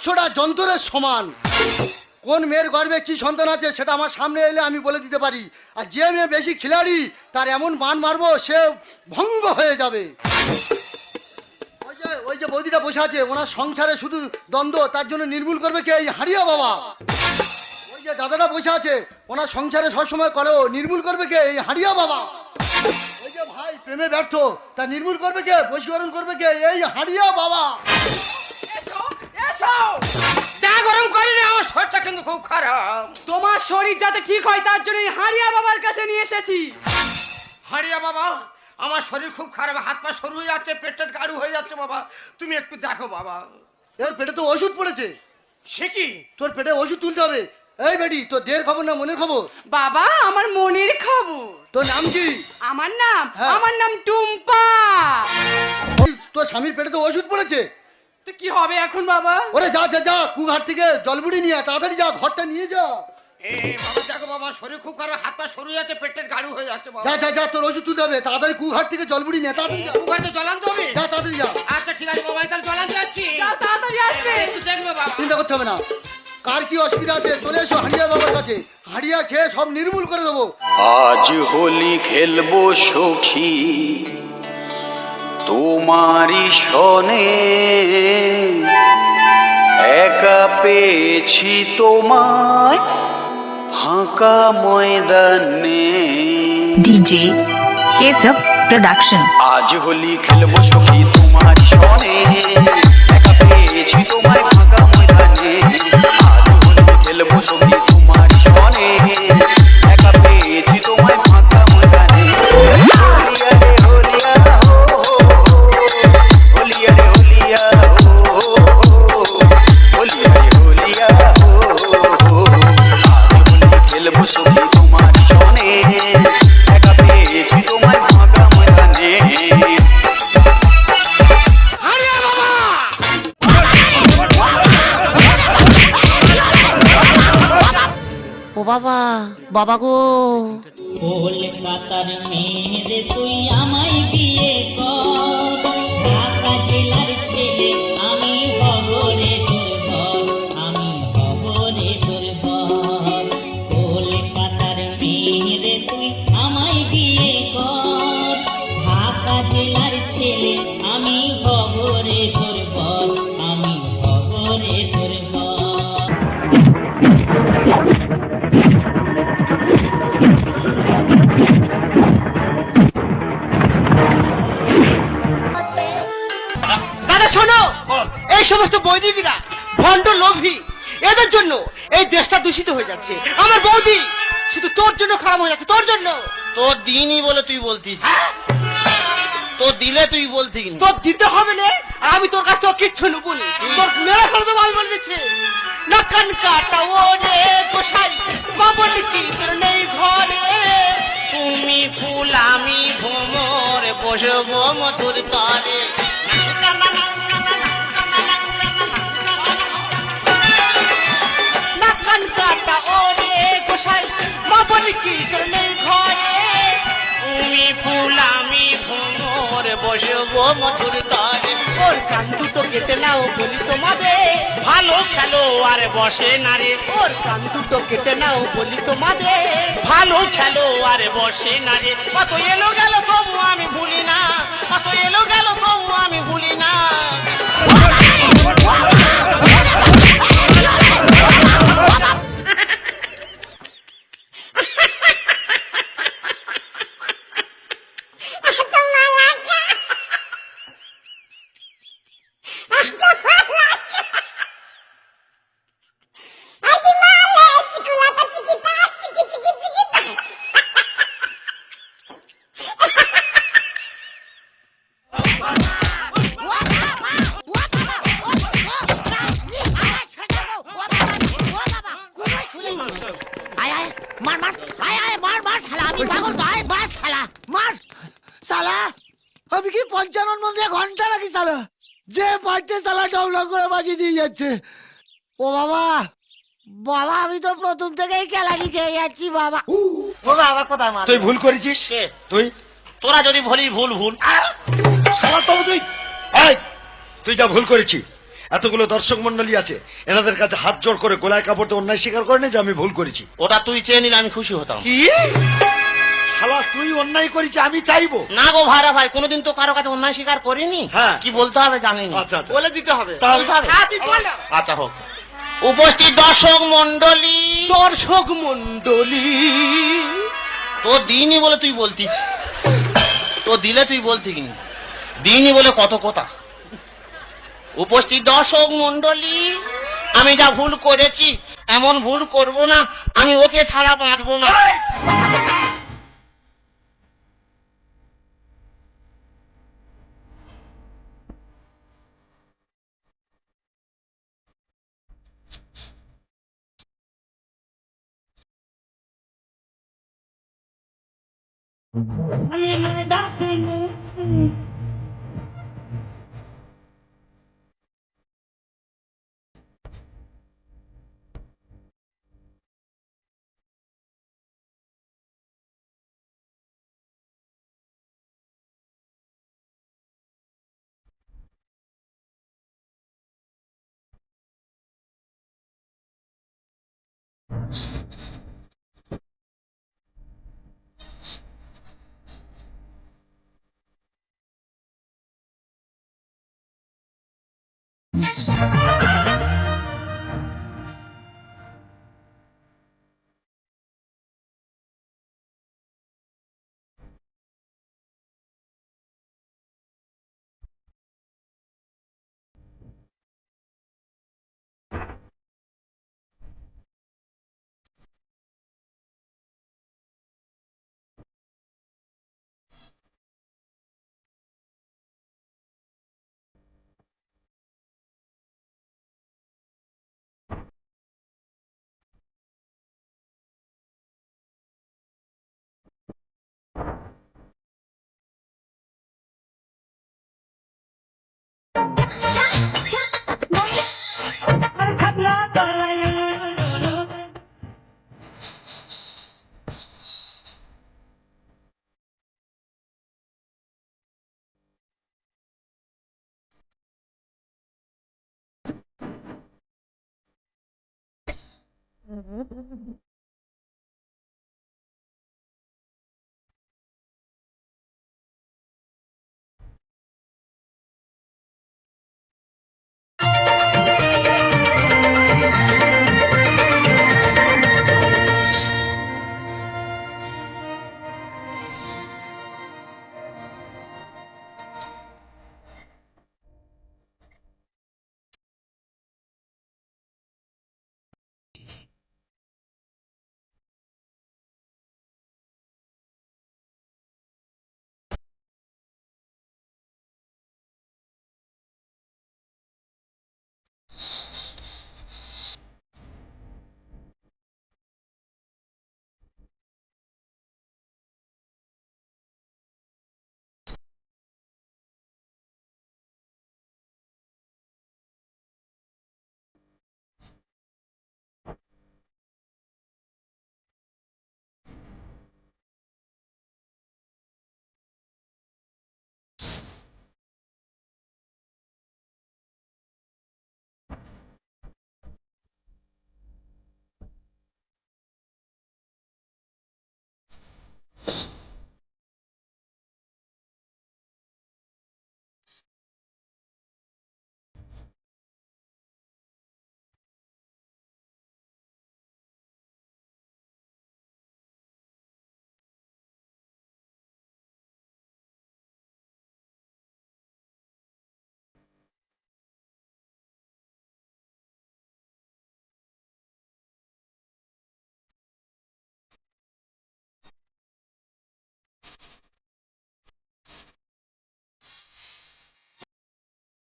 100টা যন্ত্রের সমান। কোন মেয়ের গর্ভে কি সন্তান আছে সেটা আমার সামনে এলে আমি বলে দিতে পারি। আর যে মেয়ে বেশি খিলাড়ি তার এমন বান মারবো সে ভঙ্গ হয়ে যাবে। ওই যে বৌদিটা বসে আছে, ওনার সংসারে শুধু দ্বন্দ্ব, তার জন্য নির্মূল করবে কে? এই হাঁড়িয়া বাবা। ওই যে দাদাটা বসে আছে, ওনার সংসারে সবসময় কলেও, নির্মূল করবে কে? এই হাঁড়িয়া বাবা। ওই যে ভাই প্রেমে ব্যর্থ, তা নির্মূল করবে কে? বশীকরণ করবে কে? এই হাঁড়িয়া বাবা। গরম করিনি, আমার শরীরটা কিন্তু খুব খারাপ। তোমার শরীর যাতে ঠিক হয় তার জন্য হাড়িয়া বাবার কাছে নিয়ে এসেছি। হারিয়া বাবা, আমার শরীর খুব খারাপ, হাত পা সরু হয়ে যাচ্ছে, পেটের গাড়ু হয়ে যাচ্ছে বাবা, তুমি একটু দেখো বাবা। এই পেটে তো ওষুধ পড়েছে। সে কি? তোর পেটে ওষুধ তুলতে হবে। এই বেটি, তোর দেহের খবর না মনের খবর? বাবা আমার মনের খবর। তোর নাম কি? আমার নাম হ্যাঁ। আমার নাম টুম্পা। তোর স্বামীর পেটে তো ওষুধ পড়েছে। তো কি হবে এখন বাবা? ওরে যা যা যা, কুঘাট থেকে জলবুড়ি নিয়ে তাড়াতাড়ি যা, ঘরটা নিয়ে যা। বাবা দেখো বাবা, শরীর খুব খারাপ, হাত পা সরু হয়ে যাচ্ছে, পেটের গাড়ু হয়ে যাচ্ছে বাবা। যা যা যা, তোর ওষুধ তুলতে হবে। তাড়াতাড়ি কুঘাট থেকে জলবুড়ি নিয়ে তাড়াতাড়ি যা। কুকারতে জল আনতে হবে? যা তাড়াতাড়ি যা। আচ্ছা ঠিক আছে বাবা, তাহলে জল আনতে যাচ্ছি। যাও, তাড়াতাড়ি আসবে। একটু দেখবে বাবা। চিন্তা করতে হবে না। কার কি অসুবিধা আছে চলে এসো হাঁড়িয়া বাবার কাছে। হাঁড়িয়া খেয়ে সব নির্মূল করে দেবো। আজ হোলি খেলবো সখী তোমারি সনে, একা পেয়েছি তোমায় ফাঁকা ময়দানে। DJ Kesab Production. আজ হোলি খেলবো সখী তোমারি সনে, একা পেয়েছি তোমায় ফাঁকা ময়দানে। আজ হোলি খেলবো সখী তোমারি সনে, একা পেয়েছি তোমায় ফাঁকা ময়দানে। হোলিয়া রে হোলিয়া হো, হোলিয়া রে হোলিয়া হো, হোলিয়া রে হোলিয়া হো। আজ হোলি খেলবো সখী তোমারি সনে, একা পেয়েছি তোমায় ফাঁকা ময়দানে। হারিয়া বাবা, ও বাবা, বাবা গো। কলকাতার মেয়ে তুই আমায় বিয়ে কর, ঢাকা জেলার ছেলে আমি হব রে তোর ঘর, আমি হব রে তোর ঘর। কলকাতার মেয়ে তুই আমায় বিয়ে কর, ঢাকা জেলার ছেলে আমি হব রে তোর ঘর, আমি হব রে তোর ঘর। দাদা শোনো, এই সমস্ত বৈদিকরা ভণ্ড লোভী, এদের জন্য এই দেশটা দূষিত হয়ে যাচ্ছে। আমার বৌদি শুধু তোর জন্য খারাপ হয়ে যাচ্ছে, তোর জন্য। তোর দিনই বলে তুই বলতিস, তোর দিলে তুই বলতি কিন্তু। তোর দিতে হবে না, আর আমি তোর কাছে কিচ্ছু নেবো না। তোর মেরে ফেলে দেবো আমি বলে দিচ্ছি। নাকান কাটা ওরে গোসাই, বাবন কি তোর নেই ঘরে। তুমি ফুল আমি ভ্রমর, বসবো মধুর তরে। নাকান কাটা ওরে গোসাই, বাবন কি তোর নেই ঘরে। তুমি ফুল আমি ভ্রমর, বসবো মধুর তরে। ওর কান দুটো কেটে নাও বলি তোমাদের, ভালো খেলো আর বসে না রে, ওর কান দুটো কেটে নাও বলি তোমাদের। ভালো খেলো আর বসে না রে। কত এলো গেল তবু আমি ভুলি না, কত এলো গেল তবু আমি ভুলি না। আমি কি 55 মধ্যে ঘন্টা লাগি সালা, যে বাজছে সালা ডাউলা করে বাজিয়ে দিয়ে যাচ্ছে। ও বাবা, বাবা আমি তো প্রথম থেকেই কেলানি খেয়ে যাচ্ছি বাবা। ও বাবা কোথায় মার? তুই ভুল করেছিস, তুই তোরা যদি বলি ভুল ভুল শালা তবু তুই, এই তুই যা ভুল করেছিস এতগুলো দর্শক মন্ডলী আছে, এনাদের কাছে হাত জোড় করে গোলায় কাপড়তে অন্যায় স্বীকার করে নে যে আমি ভুল করেছি। ওটা তুই চেয়ে নিলে আমি খুশি হতাম। কি শালা তুই অন্যায় করেছি আমি চাইবো? না গো ভাইরা ভাই, কোনোদিন তো কারো কাছে অন্যায় স্বীকার করিনি। হ্যাঁ। কি বলতে হবে জানিনি। আচ্ছা, আচ্ছা। বলে দিতে হবে। তাহলে- বলতে হবে? আচ্ছা হোক। উপস্থিত দর্শক মন্ডলী, দর্শক মন্ডলী, তো দিইনি বলে তুই বলতিস, তো দিলে তুই বলতি কিনি, দিইনি বলে কত কথা। উপস্থিত দর্শক মন্ডলী, আমি যা ভুল করেছি এমন ভুল করব না, আমি ওকে ছাড়া বাঁচবো না।